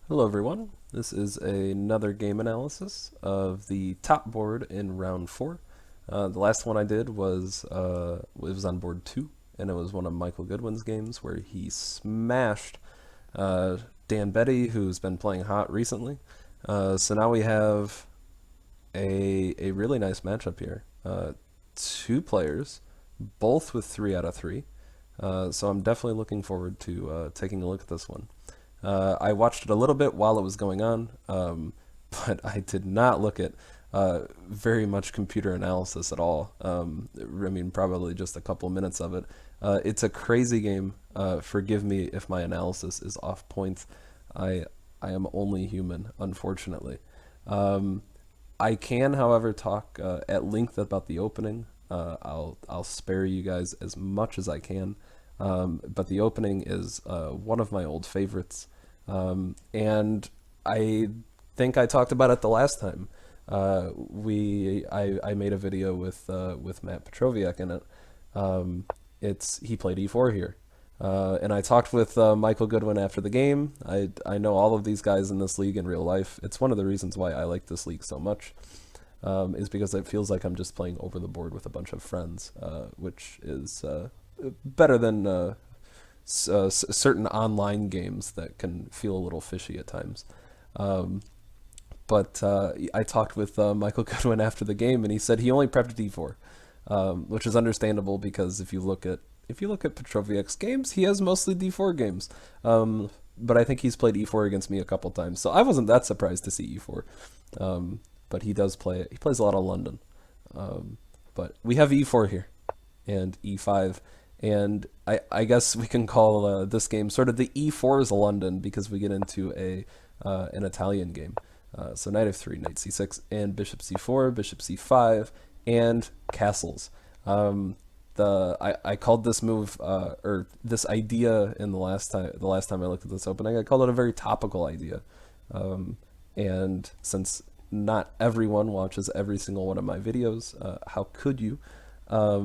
Hello everyone, this is another game analysis of the top board in round 4. The last one I did was it was on board 2, and it was one of Michael Goodwin's games where he smashed Dan Betty, who's been playing hot recently. So now we have a really nice matchup here. Two players, both with 3 out of 3. So I'm definitely looking forward to taking a look at this one. I watched it a little bit while it was going on, but I did not look at very much computer analysis at all. I mean, probably just a couple minutes of it. It's a crazy game. Forgive me if my analysis is off point. I I am only human, unfortunately. I can, however, talk at length about the opening. I'll spare you guys as much as I can. But the opening is one of my old favorites, and I think I talked about it the last time. I made a video with Matt Petroviak in it. It's he played E4 here, and I talked with Michael Goodwin after the game. I know all of these guys in this league in real life. It's one of the reasons why I like this league so much, is because it feels like I'm just playing over the board with a bunch of friends, which is better than certain online games that can feel a little fishy at times. But I talked with Michael Goodwin after the game, and he said he only prepped D4, which is understandable because if you look at Petroviak's games, he has mostly D4 games. But I think he's played E4 against me a couple times, so I wasn't that surprised to see E4. But he does play it. He plays a lot of London. But we have E4 here and E5. And I guess we can call this game sort of the E4's London because we get into an Italian game. So knight f3, knight c6, and bishop c4, bishop c5, and castles. I called this move or this idea in the last time I looked at this opening, I called it a very topical idea. And since not everyone watches every single one of my videos, how could you? I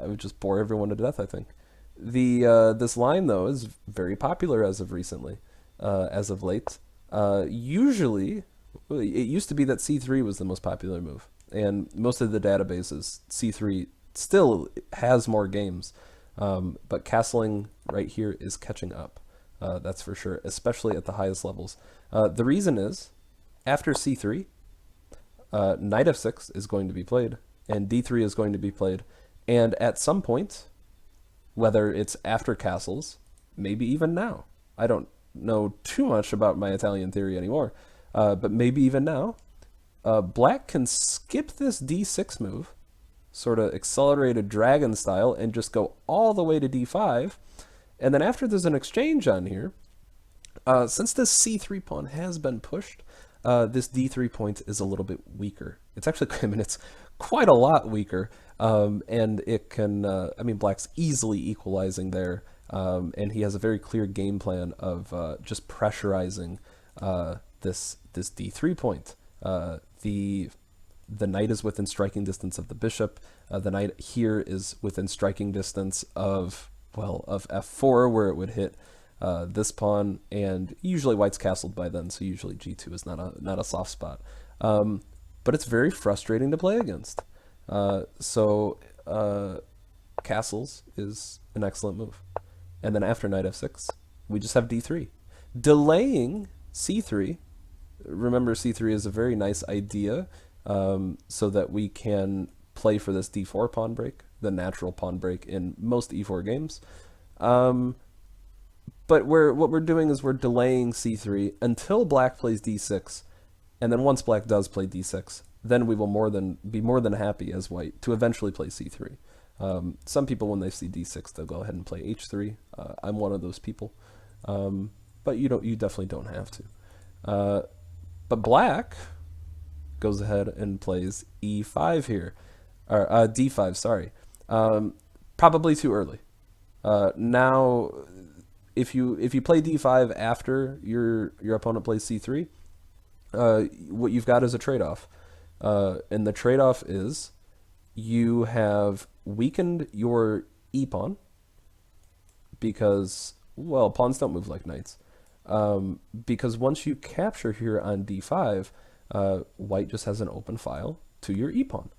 would just bore everyone to death, I think. This line though is very popular as of recently, as of late. Usually, it used to be that C3 was the most popular move, and most of the databases C3 still has more games, but castling right here is catching up. That's for sure, especially at the highest levels. The reason is, after C3, knight f6 is going to be played, and d3 is going to be played, and at some point, whether it's after castles, maybe even now, I don't know too much about my Italian theory anymore, but maybe even now, black can skip this d6 move, sort of accelerated dragon style, and just go all the way to d5, and then after there's an exchange on here, since this c3 pawn has been pushed, this d3 point is a little bit weaker. It's actually, I mean, it's quite a lot weaker, and it can, I mean, black's easily equalizing there, and he has a very clear game plan of just pressurizing this d3 point. The knight is within striking distance of the bishop. The knight here is within striking distance of, well, of f4, where it would hit this pawn, and usually white's castled by then, so usually g2 is not a soft spot. But it's very frustrating to play against. So castles is an excellent move. And then after knight f6, we just have d3. Delaying c3, remember c3 is a very nice idea, so that we can play for this d4 pawn break, the natural pawn break in most e4 games. But what we're doing is we're delaying c3 until black plays d6, and then once black does play d6, then we will be more than happy as white to eventually play c3. Some people, when they see d6, they'll go ahead and play h3. I'm one of those people, but you definitely don't have to. But black goes ahead and plays e5 here, or d5. Sorry, probably too early. Now, if you play d5 after your opponent plays c3, what you've got is a trade-off, and the trade-off is you have weakened your e pawn because, well, pawns don't move like knights, because once you capture here on d5, white just has an open file to your e-pawn.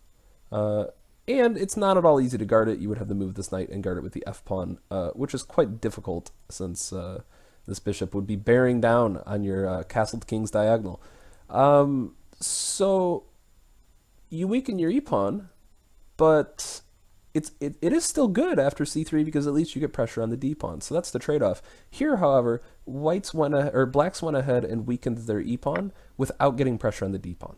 And it's not at all easy to guard it. You would have to move this knight and guard it with the f-pawn, which is quite difficult since this bishop would be bearing down on your castled king's diagonal. So you weaken your e-pawn, but it is still good after c3 because at least you get pressure on the d-pawn. So that's the trade-off. Here, however, blacks went ahead and weakened their e-pawn without getting pressure on the d-pawn.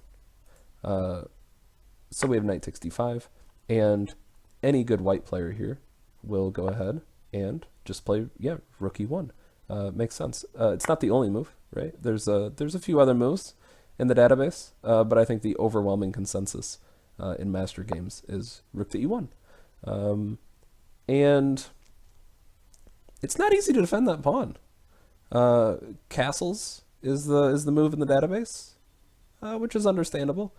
So we have knight takes d5, and any good white player here will go ahead and just play, yeah, rook e1. Makes sense. It's not the only move, right? There's a few other moves in the database, but I think the overwhelming consensus in master games is rook to e1. And it's not easy to defend that pawn. Castles is the move in the database, which is understandable.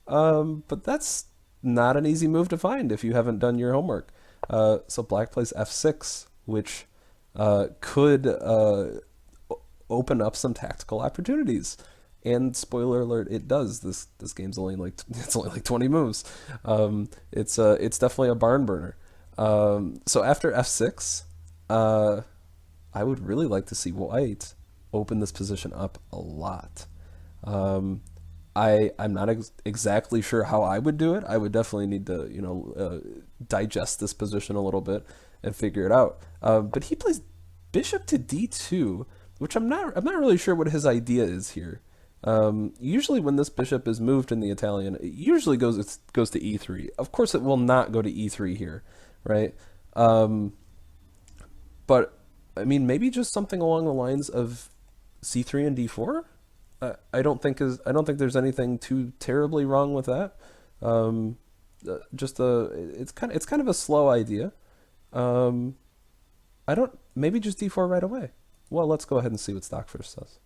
But that's not an easy move to find if you haven't done your homework. So black plays f6, which could open up some tactical opportunities. And spoiler alert, it does. This game's only like it's only like 20 moves. It's definitely a barn burner. So after f6, I would really like to see white open this position up a lot. I'm not exactly sure how I would do it. I would definitely need to digest this position a little bit and figure it out. But he plays bishop to d2, which I'm not really sure what his idea is here. Usually when this bishop is moved in the Italian, it usually goes to e3. Of course, it will not go to e3 here, right? But I mean, maybe just something along the lines of c3 and d4. I don't think there's anything too terribly wrong with that. It's kind of a slow idea. Maybe just d4 right away. Well, let's go ahead and see what stock first says.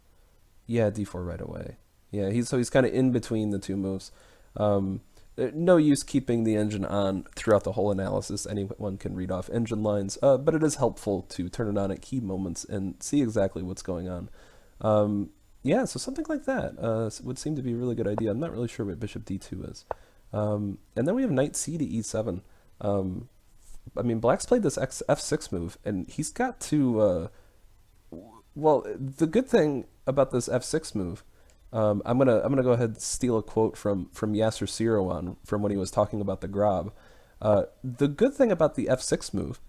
Yeah, d4 right away. Yeah, he's kind of in between the two moves. No use keeping the engine on throughout the whole analysis. Anyone can read off engine lines, but it is helpful to turn it on at key moments and see exactly what's going on. Yeah, so something like that would seem to be a really good idea. I'm not really sure what bishop d2 is. And then we have knight c to e7. I mean, black's played this f6 move, and he's got to... well, the good thing about this f6 move, I'm gonna go ahead and steal a quote from Yasser Seirawan from when he was talking about the Grab. The good thing about the f6 move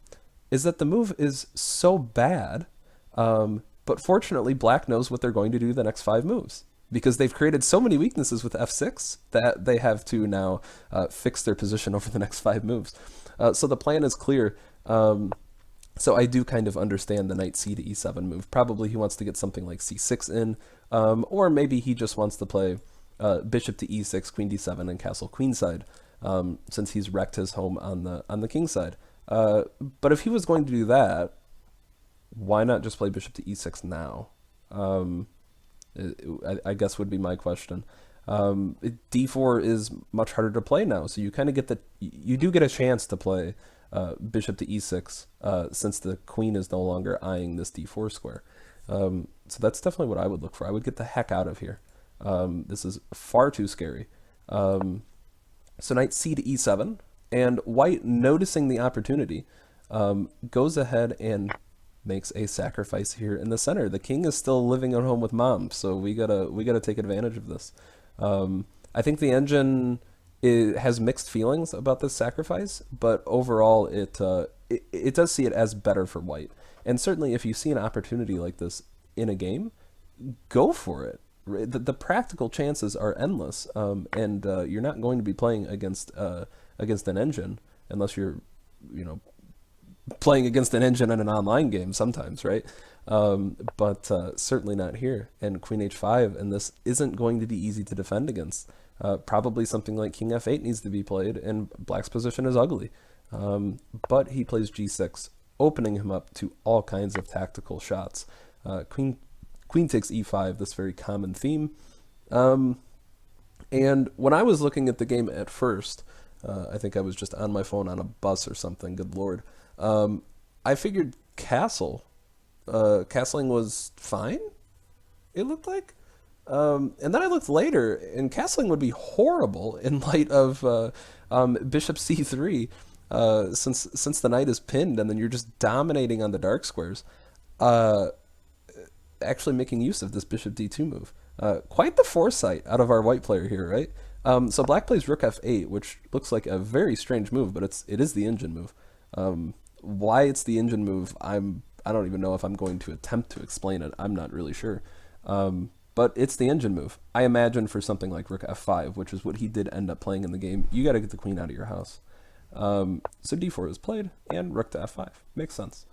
is that the move is so bad, but fortunately black knows what they're going to do the next 5 moves, because they've created so many weaknesses with f6 that they have to now fix their position over the next 5 moves. So the plan is clear. So I do kind of understand the knight c to e7 move. Probably he wants to get something like c6 in, or maybe he just wants to play bishop to e6, queen d7, and castle queenside, since he's wrecked his home on the king side. But if he was going to do that, why not just play bishop to e6 now? I guess would be my question. D4 is much harder to play now, so you kind of you do get a chance to play bishop to e6 since the queen is no longer eyeing this d4 square. So that's definitely what I would look for. I would get the heck out of here. This is far too scary. So knight c to e7, and white, noticing the opportunity, goes ahead and makes a sacrifice here in the center. The king is still living at home with mom, so we gotta take advantage of this. I think the engine has mixed feelings about this sacrifice, but overall it does see it as better for white. And certainly if you see an opportunity like this in a game, go for it. The practical chances are endless, and you're not going to be playing against an engine unless you're playing against an engine in an online game sometimes, right? But certainly not here. And queen h5, and this isn't going to be easy to defend against. Probably something like king f8 needs to be played, and black's position is ugly. But he plays g6, opening him up to all kinds of tactical shots. Queen takes e5, this very common theme. And when I was looking at the game at first, I think I was just on my phone on a bus or something, good lord. I figured castling was fine. it looked like. And then I looked later, and castling would be horrible in light of bishop c3, since the knight is pinned, and then you're just dominating on the dark squares. Uh, Actually making use of this bishop d2 move. Quite the foresight out of our white player here, right? So black plays rook f8, which looks like a very strange move, but it is the engine move. Why it's the engine move, I don't even know if I'm going to attempt to explain it. I'm not really sure. But it's the engine move. I imagine for something like rook f5, which is what he did end up playing in the game, you got to get the queen out of your house. So d4 is played, and rook to f5. Makes sense.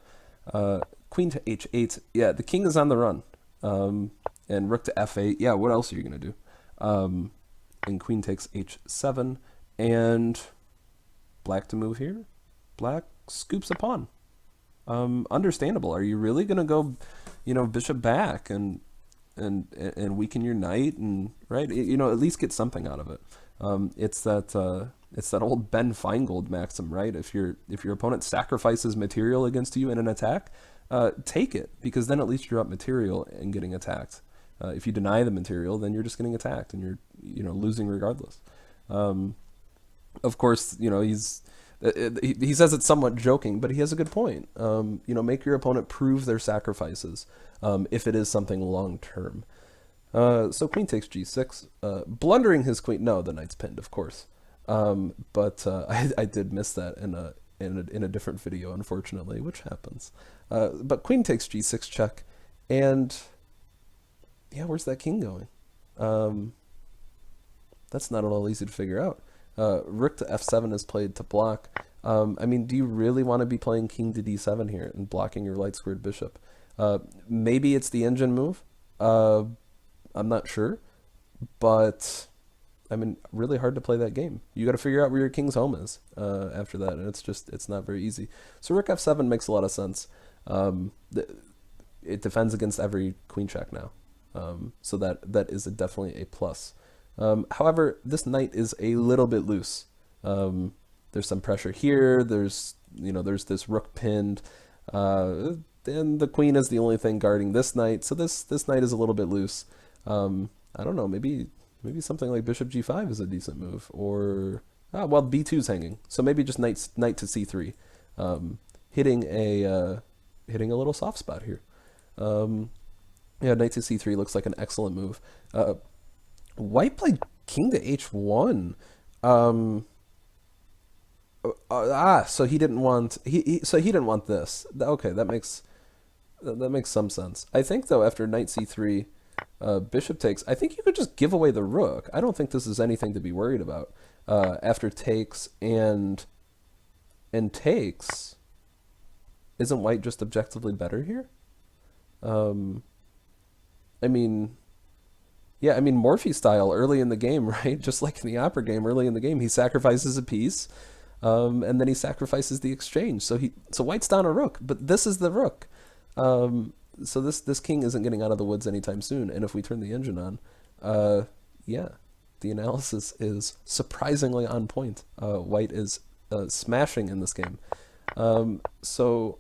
Queen to h8. Yeah, the king is on the run. And rook to f8. Yeah, what else are you going to do? And queen takes h7. And black to move here. Black scoops a pawn. Understandable. Are you really going to go, bishop back and weaken your knight, and right? At least get something out of it. It's that old Ben Feingold maxim, right? If your opponent sacrifices material against you in an attack, take it, because then at least you're up material and getting attacked. If you deny the material, then you're just getting attacked, and you're losing regardless. Of course, he says it's somewhat joking, but he has a good point. Make your opponent prove their sacrifices, if it is something long term. So queen takes g6, blundering his queen. No, the knight's pinned, of course. But I did miss that in a different video, unfortunately, which happens. But queen takes g6 check, and yeah, where's that king going? That's not at all easy to figure out. Rook to f7 is played to block. Do you really want to be playing king to d7 here and blocking your light squared bishop? Maybe it's the engine move. I'm not sure, but really hard to play that game. You got to figure out where your king's home is after that, and it's not very easy. So rook f7 makes a lot of sense. It defends against every queen check now, so that is definitely a plus. However, this knight is a little bit loose. There's some pressure here. There's this rook pinned, and the queen is the only thing guarding this knight. So this knight is a little bit loose. I don't know. Maybe something like bishop g5 is a decent move, or b2's hanging. So maybe just knight to c3, hitting a little soft spot here. Knight to c3 looks like an excellent move. White played king to h1. So he didn't want this. Okay, that makes some sense. I think though, after knight c3, bishop takes, I think you could just give away the rook. I don't think this is anything to be worried about. After takes and takes, isn't white just objectively better here? Morphy style early in the game, right? Just like in the opera game early in the game, he sacrifices a piece, and then he sacrifices the exchange. So white's down a rook, but this is the rook. So this king isn't getting out of the woods anytime soon. And if we turn the engine on, the analysis is surprisingly on point. White is smashing in this game. So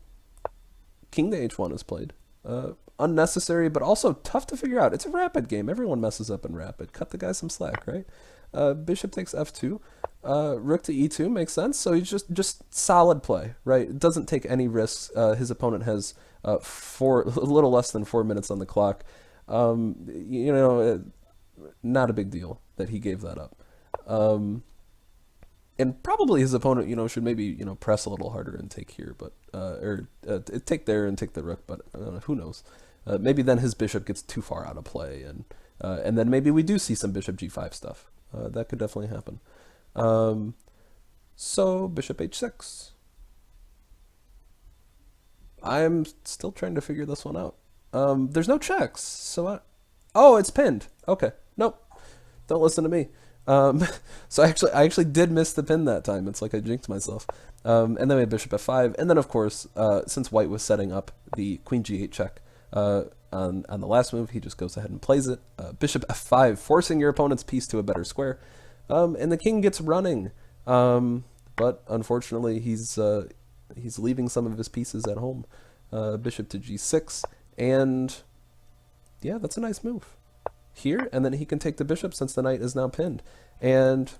king to h1 is played. Unnecessary, but also tough to figure out. It's a rapid game. Everyone messes up in rapid. Cut the guy some slack, right? Bishop takes f2. Rook to e2 makes sense. So he's just solid play, right? It doesn't take any risks. His opponent has a little less than 4 minutes on the clock. Not a big deal that he gave that up. And probably his opponent, should maybe, press a little harder and take here, but take there and take the rook, but who knows? Maybe then his bishop gets too far out of play, and then maybe we do see some bishop g5 stuff. That could definitely happen. So bishop h6. I'm still trying to figure this one out. There's no checks, so oh, it's pinned. Okay, nope. Don't listen to me. So I actually did miss the pin that time. It's like I jinxed myself. And then we had bishop f5, and then of course, since white was setting up the queen g8 check on the last move, he just goes ahead and plays it. Bishop f5, forcing your opponent's piece to a better square, and the king gets running. But unfortunately, he's leaving some of his pieces at home. Bishop to g6, and Yeah, that's a nice move. Here, and then he can take the bishop since the knight is now pinned. And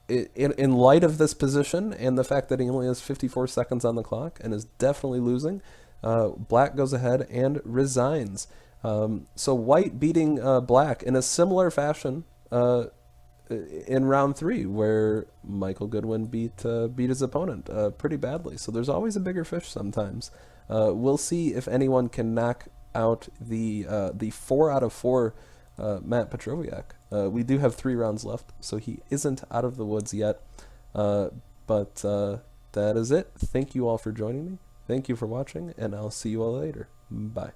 in light of this position and the fact that he only has 54 seconds on the clock and is definitely losing, black goes ahead and resigns. So white beating black in a similar fashion in round 3, where Michael Goodwin beat his opponent pretty badly. So there's always a bigger fish sometimes. We'll see if anyone can knock out the 4 out of 4 Matt Petroviak. We do have 3 rounds left, so he isn't out of the woods yet. But that is it. Thank you all for joining me. Thank you for watching, and I'll see you all later. Bye.